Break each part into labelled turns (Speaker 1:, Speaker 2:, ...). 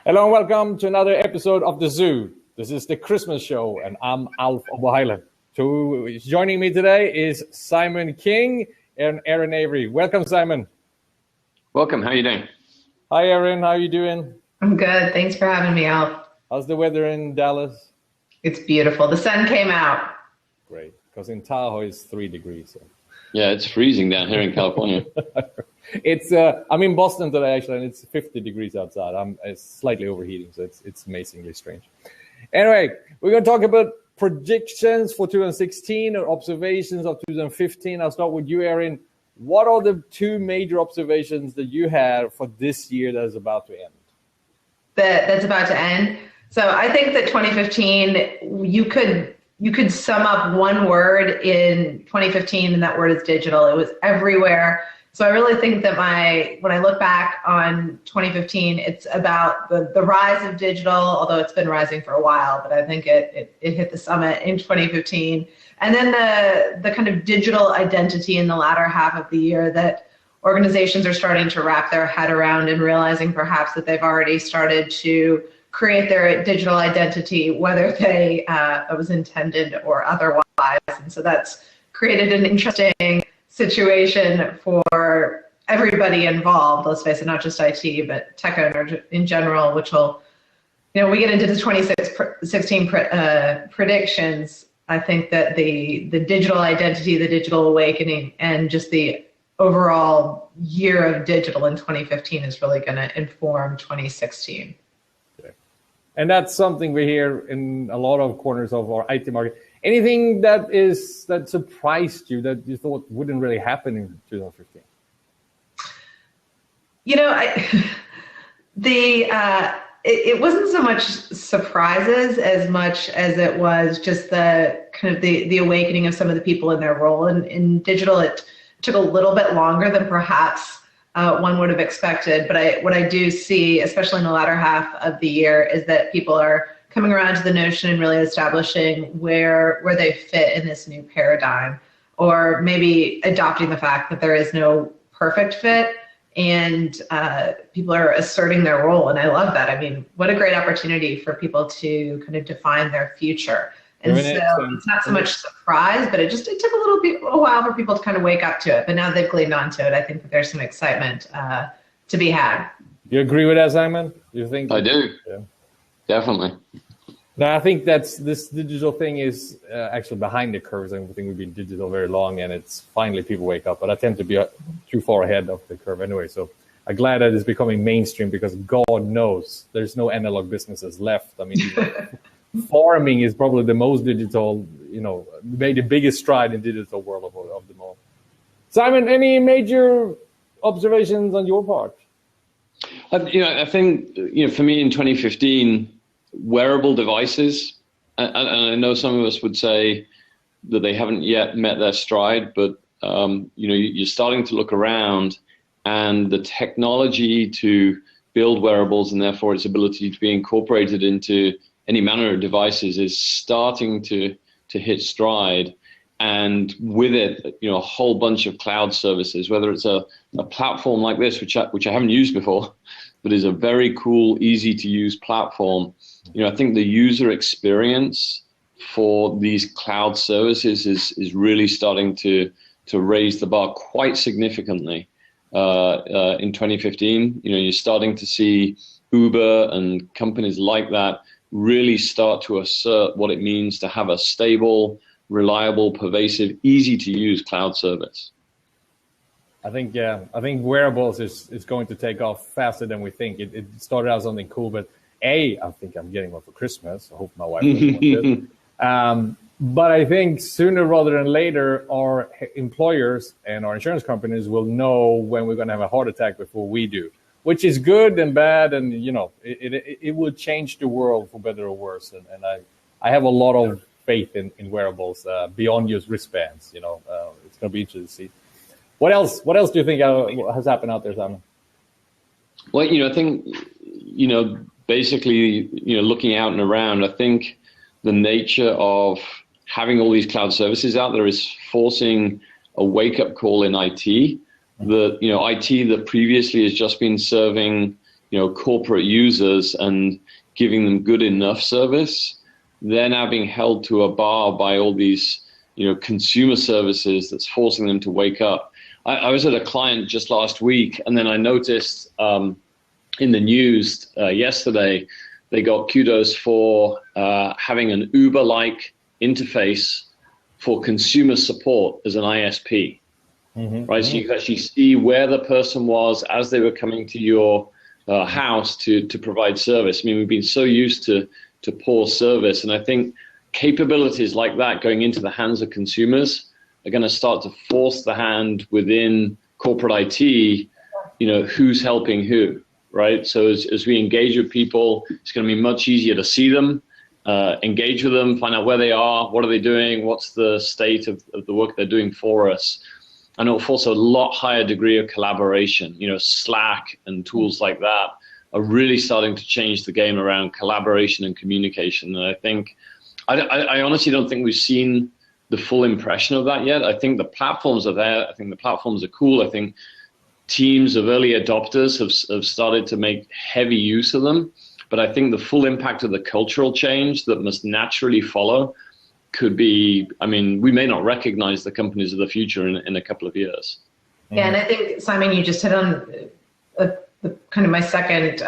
Speaker 1: Hello and welcome to another episode of The Zoo. This is the Christmas show and I'm Alf of Highland. Joining me today is Simon King and Erin Avery. Welcome, Simon.
Speaker 2: Welcome. How are you doing?
Speaker 1: Hi, Erin. How are you doing?
Speaker 3: I'm good. Thanks for having me, Alf.
Speaker 1: How's the weather in Dallas?
Speaker 3: It's beautiful. The sun came out.
Speaker 1: Great, because in Tahoe it's 3 degrees. So.
Speaker 2: Yeah, it's freezing down here in California.
Speaker 1: I'm in Boston today actually, and it's 50 degrees outside. It's slightly overheating, so it's amazingly strange. Anyway, we're going to talk about predictions for 2016 or observations of 2015. I'll start with you, Erin. What are the 2 major observations that you had for this year that is about to end?
Speaker 3: That's about to end. So I think that 2015, you could sum up one word in 2015, and that word is digital. It was everywhere. So I really think that when I look back on 2015, it's about the rise of digital, although it's been rising for a while, but I think it hit the summit in 2015. And then the kind of digital identity in the latter half of the year that organizations are starting to wrap their head around and realizing perhaps that they've already started to create their digital identity, whether it was intended or otherwise. And so that's created an interesting situation for everybody involved, let's face it, not just IT, but tech owners in general, which will, we get into the 2016 predictions. I think that the digital identity, the digital awakening, and just the overall year of digital in 2015 is really going to inform 2016.
Speaker 1: Okay. And that's something we hear in a lot of corners of our IT market. Anything that surprised you that you thought wouldn't really happen in 2015?
Speaker 3: It wasn't so much surprises as much as it was just the kind of the awakening of some of the people in their role in digital. It took a little bit longer than perhaps one would have expected, but what I do see, especially in the latter half of the year, is that people are coming around to the notion and really establishing where they fit in this new paradigm, or maybe adopting the fact that there is no perfect fit, and people are asserting their role. And I love that. I mean, what a great opportunity for people to kind of define their future. And so it's not so much surprise, but it took a while for people to kind of wake up to it. But now they've gleaned onto it. I think that there's some excitement to be had.
Speaker 1: Do you agree with that, Simon? You think?
Speaker 2: I do.
Speaker 1: Yeah.
Speaker 2: Definitely.
Speaker 1: No, I think this digital thing is actually behind the curves. I think we've been digital very long, and it's finally people wake up. But I tend to be too far ahead of the curve anyway. So I'm glad that it's becoming mainstream, because God knows there's no analog businesses left. I mean, farming is probably the most digital, made the biggest stride in digital world of them all. Simon, any major observations on your part?
Speaker 2: I think, for me in 2015, wearable devices, and I know some of us would say that they haven't yet met their stride, but you're starting to look around, and the technology to build wearables and therefore its ability to be incorporated into any manner of devices is starting to hit stride. And with it, a whole bunch of cloud services, whether it's a platform like this, which I haven't used before, but is a very cool, easy to use platform. I think the user experience for these cloud services is really starting to raise the bar quite significantly in 2015. You're starting to see Uber and companies like that really start to assert what it means to have a stable, reliable, pervasive, easy to use cloud service.
Speaker 1: I think wearables is going to take off faster than we think. It started out something cool, but I think I'm getting one for Christmas. I hope my wife doesn't want it. But I think sooner rather than later, our employers and our insurance companies will know when we're going to have a heart attack before we do, which is good and bad. And, it will change the world for better or worse. And I have a lot of faith in wearables beyond just wristbands. It's going to be interesting to see. What else do you think has happened out there, Simon?
Speaker 2: Well, I think, basically, looking out and around, I think the nature of having all these cloud services out there is forcing a wake-up call in IT. IT that previously has just been serving, corporate users and giving them good enough service, they're now being held to a bar by all these consumer services that's forcing them to wake up. I was at a client just last week, and then I noticed in the news yesterday, they got kudos for having an Uber-like interface for consumer support as an ISP, right? So you could actually see where the person was as they were coming to your house to provide service. I mean, we've been so used to poor service, and I think capabilities like that going into the hands of consumers are going to start to force the hand within corporate IT, who's helping who, right? So as we engage with people, it's going to be much easier to see them, engage with them, find out where they are, what are they doing, what's the state of the work they're doing for us. And it'll force a lot higher degree of collaboration. Slack and tools like that are really starting to change the game around collaboration and communication. And I think, I honestly don't think we've seen the full impression of that yet. I think the platforms are there. I think the platforms are cool. I think teams of early adopters have started to make heavy use of them. But I think the full impact of the cultural change that must naturally follow could be, we may not recognize the companies of the future in a couple of years.
Speaker 3: Yeah, and I think, Simon, you just hit on kind of my second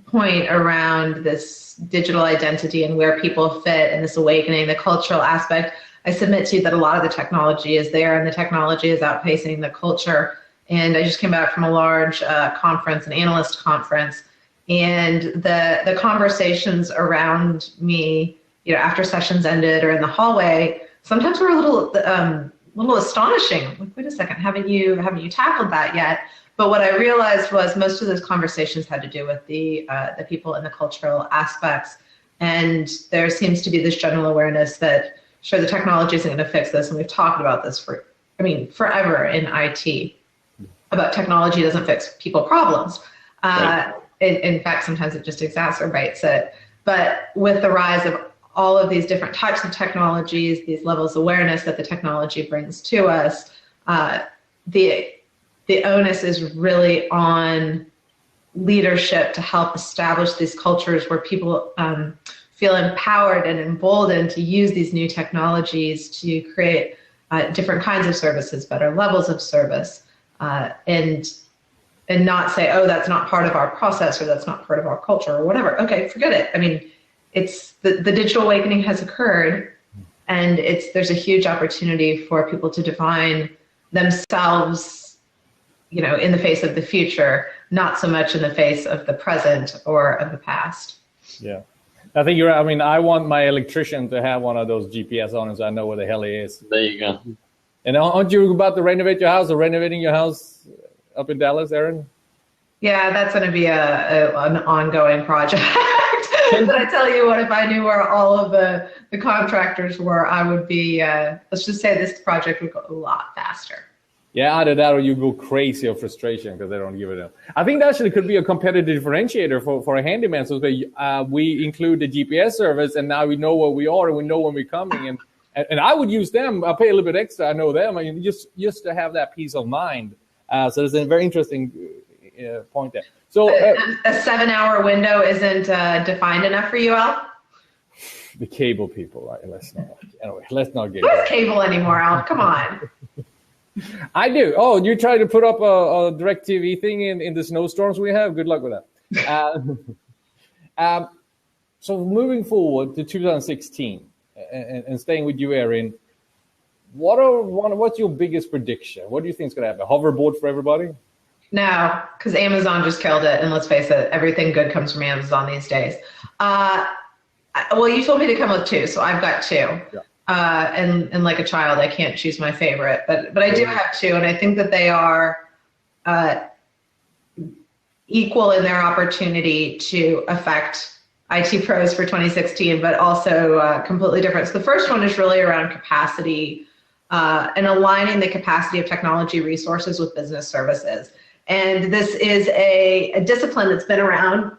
Speaker 3: point around this digital identity and where people fit and this awakening, the cultural aspect. I submit to you that a lot of the technology is there and the technology is outpacing the culture. And I just came back from a large conference, an analyst conference, and the conversations around me, after sessions ended or in the hallway, sometimes were a little astonishing. Like, wait a second, haven't you tackled that yet? But what I realized was most of those conversations had to do with the people and the cultural aspects. And there seems to be this general awareness that, sure, the technology isn't going to fix this. And we've talked about this forever in IT, about technology doesn't fix people problems. Right. In fact, sometimes it just exacerbates it. But with the rise of all of these different types of technologies, these levels of awareness that the technology brings to us, the onus is really on leadership to help establish these cultures where people feel empowered and emboldened to use these new technologies to create different kinds of services, better levels of service, and not say, oh, that's not part of our process or that's not part of our culture or whatever. Okay, forget it. It's the digital awakening has occurred, and there's a huge opportunity for people to define themselves, in the face of the future, not so much in the face of the present or of the past. Yeah.
Speaker 1: I think you're right. I want my electrician to have one of those GPS on so I know where the hell he is.
Speaker 2: There you go.
Speaker 1: And aren't you about to renovate your house or renovating your house up in Dallas, Erin?
Speaker 3: Yeah, that's going to be an ongoing project. But I tell you what, if I knew where all of the contractors were, I would be, let's just say this project would go a lot faster.
Speaker 1: Yeah, either that or you go crazy of frustration because they don't give it up. I think that actually could be a competitive differentiator for a handyman. So we include the GPS service, and now we know where we are and we know when we're coming. And I would use them. I'll pay a little bit extra. I know them. Just to have that peace of mind. So there's a very interesting point there. So
Speaker 3: a 7-hour window isn't defined enough for you, Al?
Speaker 1: The cable people, right? Let's not get
Speaker 3: Who's cable anymore, Al? Come on.
Speaker 1: I do. Oh, you try to put up a direct TV thing in the snowstorms we have? Good luck with that. So moving forward to 2016 and staying with you, Erin, what's your biggest prediction? What do you think is going to happen? Hoverboard for everybody?
Speaker 3: No, because Amazon just killed it. And let's face it, everything good comes from Amazon these days. Well, you told me to come with 2, so I've got 2. Yeah. And like a child, I can't choose my favorite, but I do have 2, and I think that they are equal in their opportunity to affect IT pros for 2016, but also completely different. So the first one is really around capacity and aligning the capacity of technology resources with business services. And this is a discipline that's been around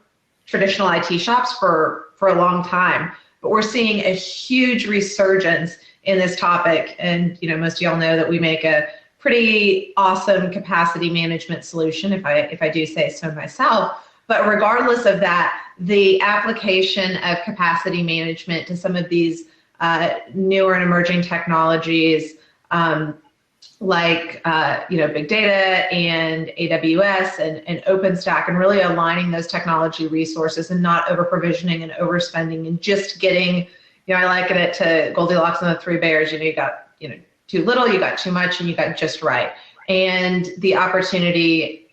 Speaker 3: traditional IT shops for a long time. But we're seeing a huge resurgence in this topic. And most of y'all know that we make a pretty awesome capacity management solution, if I do say so myself. But regardless of that, the application of capacity management to some of these newer and emerging technologies, like big data and AWS and OpenStack, and really aligning those technology resources and not over provisioning and overspending and just getting, I liken it to Goldilocks and the Three Bears. You got too little, you got too much, and you got just right. And the opportunity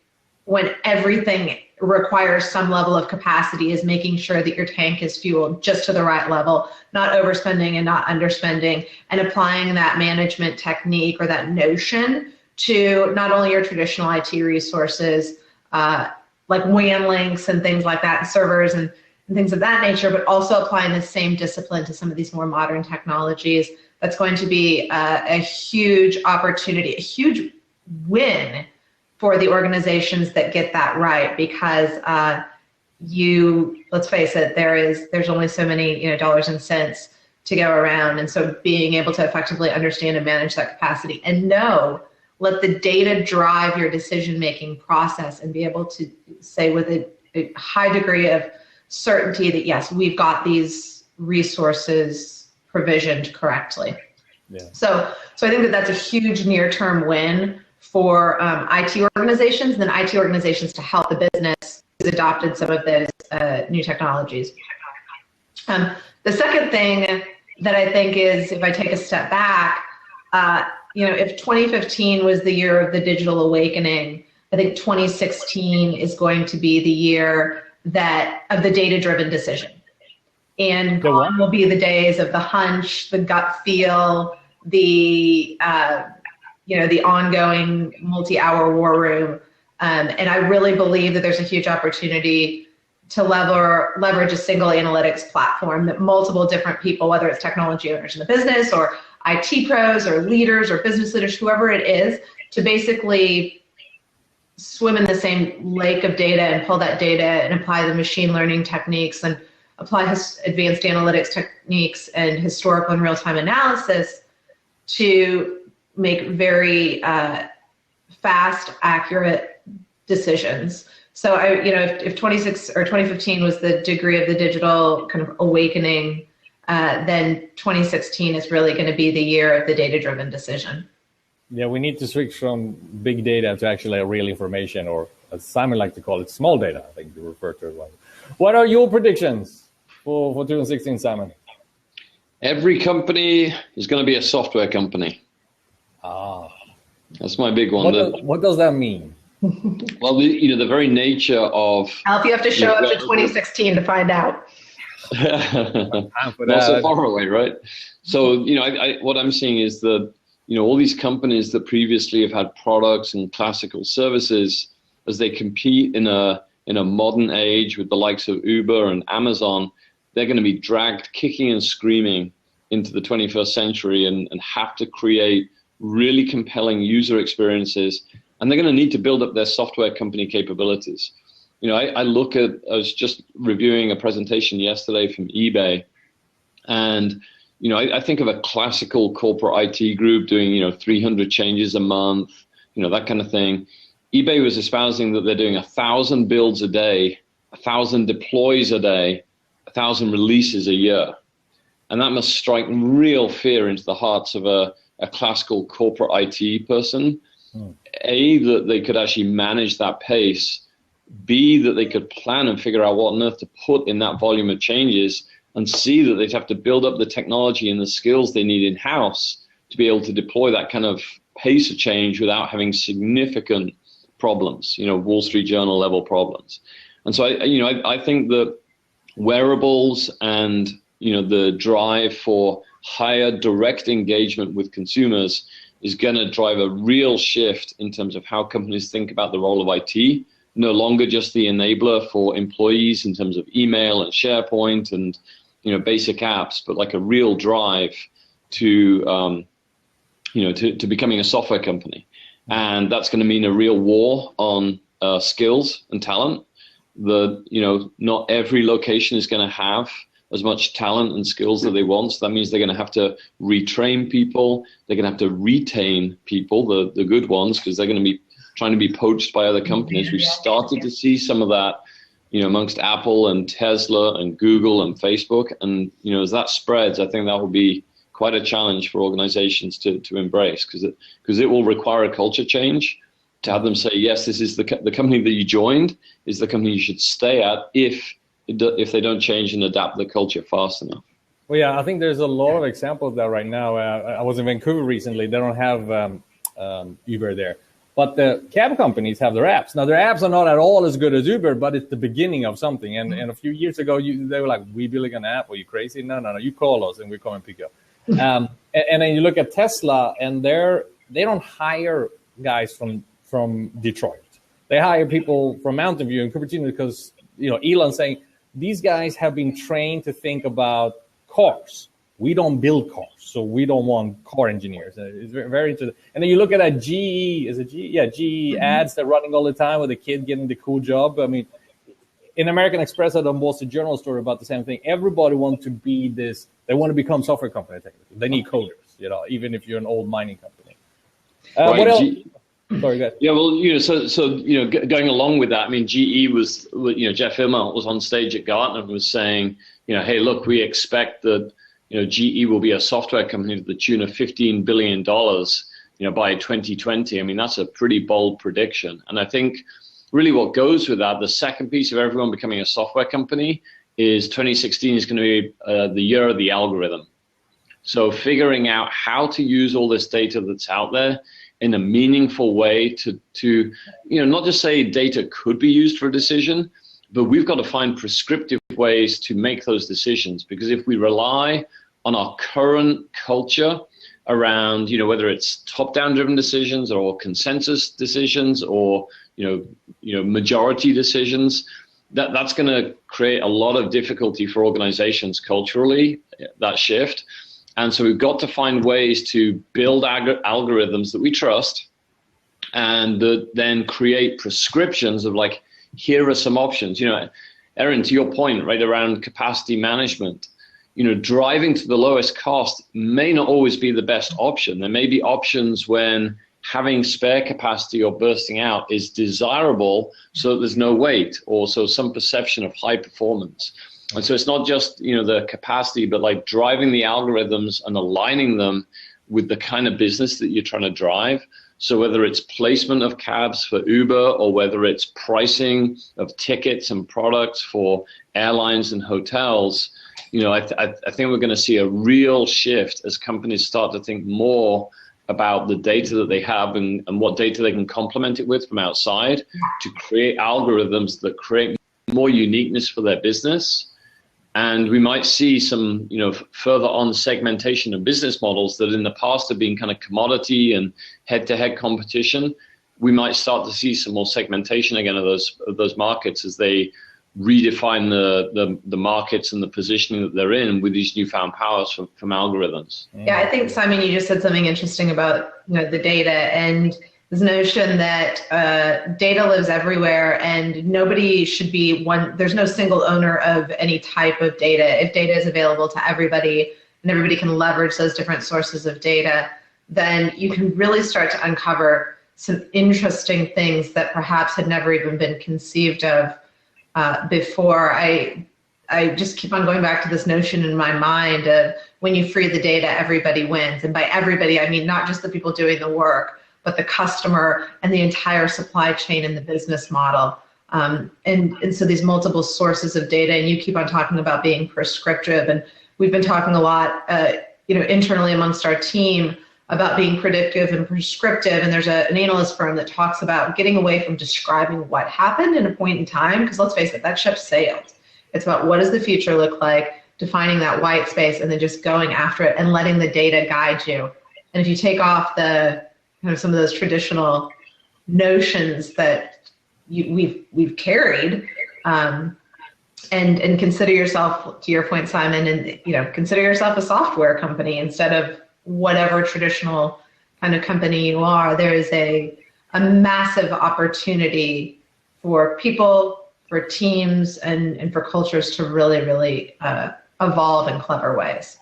Speaker 3: when everything requires some level of capacity is making sure that your tank is fueled just to the right level, not overspending and not underspending, and applying that management technique or that notion to not only your traditional IT resources, like WAN links and things like that, and servers and things of that nature, but also applying the same discipline to some of these more modern technologies. That's going to be a huge opportunity, a huge win for the organizations that get that right, because let's face it, there's only so many dollars and cents to go around, and so being able to effectively understand and manage that capacity and let the data drive your decision-making process, and be able to say with a high degree of certainty that yes, we've got these resources provisioned correctly. Yeah. So I think that that's a huge near-term win for IT organizations, and then IT organizations to help the business who's adopted some of those new technologies. The second thing that I think is, if I take a step back, if 2015 was the year of the digital awakening, I think 2016 is going to be the year of the data-driven decision. And gone will be the days of the hunch, the gut feel, the ongoing multi-hour war room. And I really believe that there's a huge opportunity to leverage a single analytics platform that multiple different people, whether it's technology owners in the business or IT pros or leaders or business leaders, whoever it is, to basically swim in the same lake of data and pull that data and apply the machine learning techniques and apply advanced analytics techniques and historical and real-time analysis to make very fast, accurate decisions. So if 2015 was the degree of the digital kind of awakening, then 2016 is really going to be the year of the data-driven decision.
Speaker 1: Yeah, we need to switch from big data to actually real information, or as Simon likes to call it, small data, I think you refer to it. What are your predictions for 2016, Simon?
Speaker 2: Every company is going to be a software company. That's my big one.
Speaker 1: What does that mean?
Speaker 2: Well, the very nature of...
Speaker 3: Alf, you have to show up to 2016 to find out.
Speaker 2: Not so far away, right? So, what I'm seeing is that, all these companies that previously have had products and classical services, as they compete in a modern age with the likes of Uber and Amazon, they're going to be dragged kicking and screaming into the 21st century and have to create really compelling user experiences, and they're going to need to build up their software company capabilities. I was just reviewing a presentation yesterday from eBay, and I think of a classical corporate IT group doing 300 changes a month, that kind of thing. eBay was espousing that they're doing 1,000 builds a day, 1,000 deploys a day, 1,000 releases a year, and that must strike real fear into the hearts of a classical corporate IT person. A, that they could actually manage that pace. B, that they could plan and figure out what on earth to put in that volume of changes. And C, that they'd have to build up the technology and the skills they need in-house to be able to deploy that kind of pace of change without having significant problems, Wall Street Journal level problems. And so I think that wearables and the drive for higher direct engagement with consumers is going to drive a real shift in terms of how companies think about the role of IT. No longer just the enabler for employees in terms of email and SharePoint and basic apps, but like a real drive to to becoming a software company. And that's going to mean a real war on skills and talent. Not every location is going to have as much talent and skills that they want. So that means they're going to have to retrain people. They're going to have to retain people, the good ones, because they're going to be trying to be poached by other companies. We've started to see some of that amongst Apple and Tesla and Google and Facebook. And, as that spreads, I think that will be quite a challenge for organizations to embrace, because it will require a culture change to have them say, yes, this is the company that you joined is the company you should stay at if they don't change and adapt the culture fast enough.
Speaker 1: Well, yeah, I think there's a lot of examples of that right now. I was in Vancouver recently. They don't have Uber there. But the cab companies have their apps. Now, their apps are not at all as good as Uber, but it's the beginning of something. And a few years ago, they were like, we building an app? Are you crazy? No. You call us and we come and pick you up. And then you look at Tesla, and they don't hire guys from Detroit. They hire people from Mountain View and Cupertino because, Elon's saying, these guys have been trained to think about cars. We don't build cars, so we don't want car engineers. It's very, very interesting. And then you look at that GE, is it GE? Yeah, GE ads that are running all the time with a kid getting the cool job. I mean, in American Express, I done Wall Street Journal story about the same thing. Everybody wants to be this. They want to become software company. Technically, they need coders. Even if you're an old mining company.
Speaker 2: Right,
Speaker 1: what else? Sorry, go ahead.
Speaker 2: Yeah, well, so going along with that, I mean, GE was, Jeff Immelt was on stage at Gartner and was saying, hey, look, we expect that. GE will be a software company to the tune of $15 billion, by 2020. I mean, that's a pretty bold prediction. And I think really what goes with that, the second piece of everyone becoming a software company is 2016 is going to be the year of the algorithm. So figuring out how to use all this data that's out there in a meaningful way to not just say data could be used for a decision, but we've got to find prescriptive ways to make those decisions, because if we rely on our current culture around, whether it's top-down driven decisions or consensus decisions or, majority decisions, that's going to create a lot of difficulty for organizations culturally, that shift. And so we've got to find ways to build algorithms that we trust and that then create prescriptions of like, here are some options. Erin, to your point, right, around capacity management, driving to the lowest cost may not always be the best option. There may be options when having spare capacity or bursting out is desirable so that there's no wait, or so some perception of high performance. And so it's not just, the capacity, but like driving the algorithms and aligning them with the kind of business that you're trying to drive. So whether it's placement of cabs for Uber or whether it's pricing of tickets and products for airlines and hotels, I think we're going to see a real shift as companies start to think more about the data that they have and what data they can complement it with from outside to create algorithms that create more uniqueness for their business. And we might see some, further on segmentation of business models that in the past have been kind of commodity and head-to-head competition. We might start to see some more segmentation again of those markets as they redefine the markets and the positioning that they're in with these newfound powers from algorithms.
Speaker 3: Yeah, I think, Simon, you just said something interesting about the data and this notion that data lives everywhere and nobody should be there's no single owner of any type of data. If data is available to everybody and everybody can leverage those different sources of data, then you can really start to uncover some interesting things that perhaps had never even been conceived of before. I just keep on going back to this notion in my mind of when you free the data, everybody wins. And by everybody, I mean not just the people doing the work, but the customer and the entire supply chain and the business model. And so these multiple sources of data, and you keep on talking about being prescriptive, and we've been talking a lot internally amongst our team about being predictive and prescriptive, and there's an analyst firm that talks about getting away from describing what happened in a point in time, because let's face it, that ship sailed. It's about what does the future look like, defining that white space, and then just going after it and letting the data guide you. And if you take off some of those traditional notions that we've carried, and consider yourself, to your point, Simon, and consider yourself a software company instead of whatever traditional kind of company you are. There is a massive opportunity for people, for teams, and for cultures to really, really evolve in clever ways.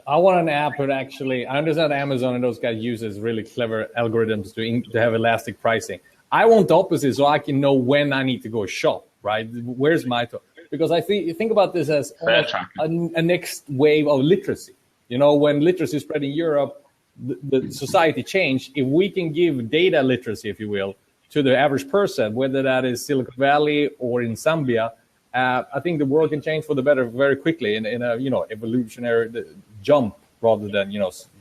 Speaker 1: I want an app that actually, I understand Amazon and those guys uses really clever algorithms to have elastic pricing. I want the opposite, so I can know when I need to go shop. right? Where's my toy? Because I think about this as a next wave of literacy. You know, when literacy spread in Europe, the society changed. If we can give data literacy, if you will, to the average person, whether that is Silicon Valley or in Zambia, I think the world can change for the better very quickly in a evolutionary jump rather than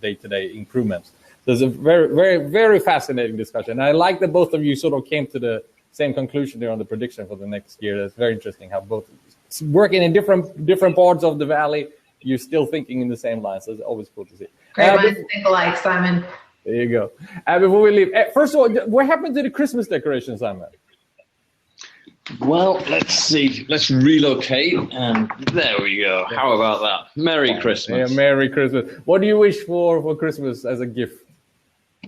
Speaker 1: day-to-day improvements. So it's a very, very, very fascinating discussion. And I like that both of you sort of came to the same conclusion there on the prediction for the next year. That's very interesting how both working in different parts of the valley, you're still thinking in the same lines. So it's always cool to see.
Speaker 3: Great minds think alike, Simon.
Speaker 1: There you go. Before we leave, first of all, what happened to the Christmas decorations, Simon?
Speaker 2: Well, let's see. Let's relocate, and there we go. How about that? Merry Christmas.
Speaker 1: Yeah, Merry Christmas. What do you wish for Christmas as a gift?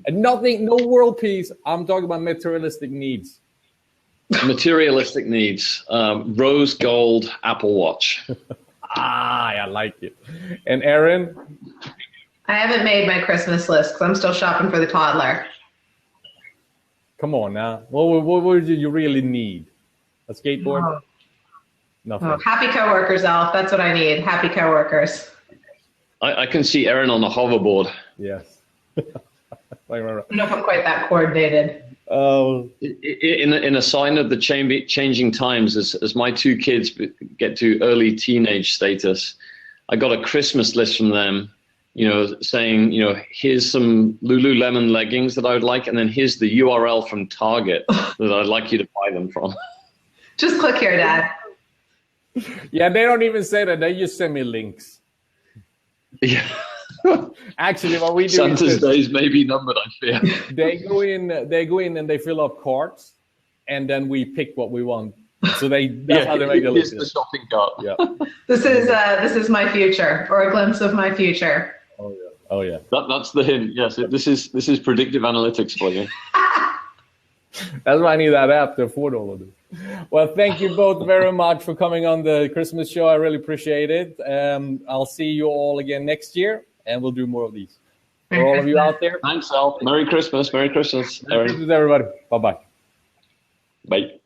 Speaker 1: And nothing, no world peace. I'm talking about materialistic needs.
Speaker 2: Materialistic needs. Rose gold Apple Watch.
Speaker 1: I like it. And Erin?
Speaker 3: I haven't made my Christmas list because I'm still shopping for the toddler.
Speaker 1: Come on now. What would you really need? A skateboard?
Speaker 3: Oh.
Speaker 1: Nothing.
Speaker 3: Oh, happy coworkers, Alf. That's what I need. Happy coworkers.
Speaker 2: I can see Erin on the hoverboard.
Speaker 1: Yes.
Speaker 3: I don't know if I'm quite that coordinated.
Speaker 1: Oh.
Speaker 2: In a sign of the changing times, as my two kids get to early teenage status, I got a Christmas list from them, saying, here's some Lululemon leggings that I would like, and then here's the URL from Target that I'd like you to buy them from.
Speaker 3: Just click here, Dad.
Speaker 1: Yeah, they don't even say that. They just send me links.
Speaker 2: Yeah.
Speaker 1: Actually, what we do
Speaker 2: Santa's days may be numbered, I fear.
Speaker 1: They go in and they fill up carts, and then we pick what we want. So that's how they make the list.
Speaker 2: Here's the shopping cart.
Speaker 1: Yeah.
Speaker 3: This is my future, or a glimpse of my future.
Speaker 1: Oh yeah.
Speaker 2: That's the hint. Yes, this is predictive analytics for you.
Speaker 1: That's why I need that app to afford all of this. Well, thank you both very much for coming on the Christmas show. I really appreciate it. I'll see you all again next year, and we'll do more of these. For all of you out there.
Speaker 2: Thanks, Al. Merry Christmas. Merry Christmas, Erin.
Speaker 1: Merry Christmas, everybody. Bye-bye.
Speaker 2: Bye.